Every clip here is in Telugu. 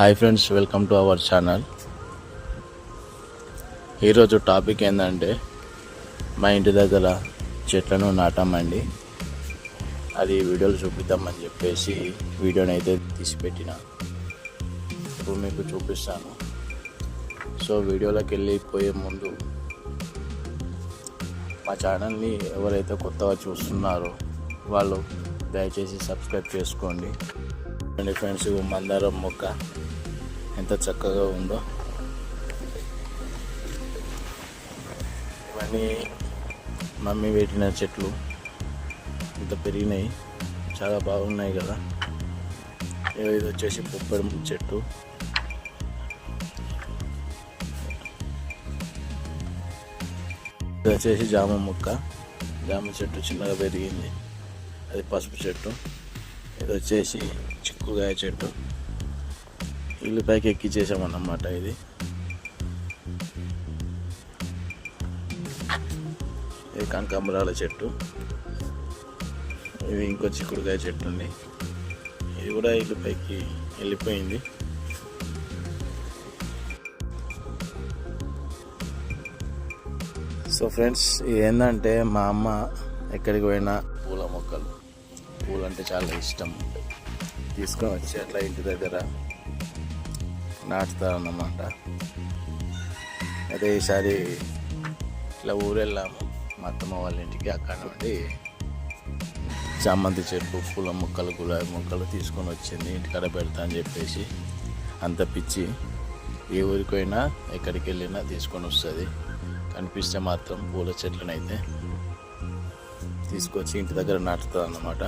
Hi friends, welcome to our channel. ఈరోజు టాపిక్ ఏంటంటే మా ఇంటి దగ్గర చెట్లను నాటామండి. అది వీడియోలు చూపిద్దామని చెప్పేసి వీడియోని అయితే తీసిపెట్టిన. ఇప్పుడు మీకు చూపిస్తాను. సో వీడియోలోకి వెళ్ళిపోయే ముందు మా ఛానల్ని ఎవరైతే కొత్తగా చూస్తున్నారో వాళ్ళు దయచేసి సబ్స్క్రైబ్ చేసుకోండి. ఫ్రెండ్స్, మందారం మొక్క ఎంత చక్కగా ఉందో. ఇవన్నీ మమ్మీ పెట్టిన చెట్లు ఇంత పెరిగినాయి, చాలా బాగున్నాయి కదా. ఇది వచ్చేసి పొప్పడి చెట్టు. ఇది వచ్చేసి జామ మొక్క. జామ చెట్టు చిన్నగా పెరిగింది, అది పసుపు చెట్టు. ఇది వచ్చేసి చిక్కుడుకాయ చెట్టు. ఇల్లు పైకి ఎక్కించేసామన్నమాట. ఇది కనకాంబరాల చెట్టు. ఇది ఇంకో చిక్కుడుకాయ చెట్టు ఉంది. ఇది కూడా ఇల్లు పైకి వెళ్ళిపోయింది. సో ఫ్రెండ్స్, ఇది ఏంటంటే మా అమ్మ ఎక్కడికి పోయినా పూల మొక్కలు, పూలు అంటే చాలా ఇష్టం, తీసుకొని వచ్చి అట్లా ఇంటి దగ్గర నాటుతారన్నమాట. అదే ఈసారి ఇట్లా ఊరు వెళ్ళాము మా అత్తమ్మ వాళ్ళ ఇంటికి. అక్కడ నుండి చామంతి చెట్టు, పూల మొక్కలు, గులాబీ మొక్కలు తీసుకొని వచ్చింది. ఇంటికాడ పెడతా అని చెప్పేసి అంత పిచ్చి. ఏ ఊరికి పోయినా ఎక్కడికి వెళ్ళినా తీసుకొని వస్తుంది. కనిపిస్తే మాత్రం పూల చెట్లను అయితే తీసుకొచ్చి ఇంటి దగ్గర నాటుతుంది అన్నమాట.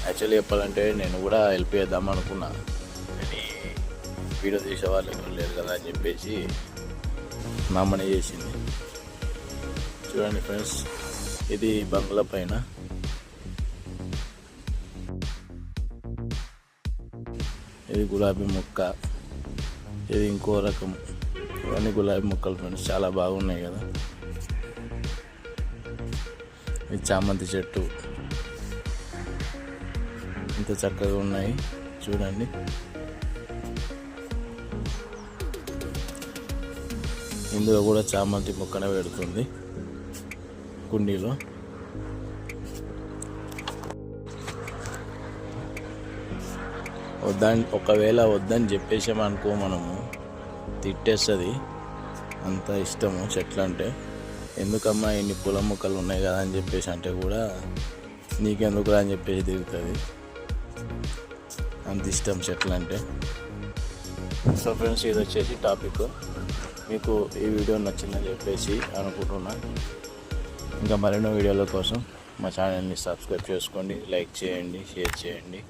యాక్చువల్లీ చెప్పాలంటే నేను కూడా హెల్ప్ చేద్దాం అనుకున్నా, కానీ వీడియో తీసే వాళ్ళు ఎవరు లేరు కదా అని చెప్పేసి మా అమ్మనే చేసింది. చూడండి ఫ్రెండ్స్, ఇది బంగ్లా పైన. ఇది గులాబీ మొక్క, ఇది ఇంకో రకం. ఇవన్నీ గులాబీ మొక్కలు ఫ్రెండ్స్, చాలా బాగున్నాయి కదా. ఇది చామంతి చెట్టు, ఇంత చక్కగా ఉన్నాయి చూడండి. ఇందులో కూడా చామంతి మొక్కనే పెడుతుంది కుండీలో. ఒకవేళ వద్దని చెప్పేసామనుకో మనము, తిట్టేస్తుంది. అంత ఇష్టము చెట్లు అంటే. ఎందుకమ్మా ఇన్ని పూల మొక్కలు ఉన్నాయి కదా అని చెప్పేసి అంటే కూడా నీకెందుకు అని చెప్పేసి తిరుగుతుంది. అంత ఇష్టం చెట్లు అంటే. సో ఫ్రెండ్స్, ఇది వచ్చేసి టాపిక్. మీకు ఈ వీడియో నచ్చిందని చెప్పేసి అనుకుంటున్నా. ఇంకా మరెన్నో వీడియోల కోసం మా ఛానల్ని సబ్స్క్రైబ్ చేసుకోండి, లైక్ చేయండి, షేర్ చేయండి.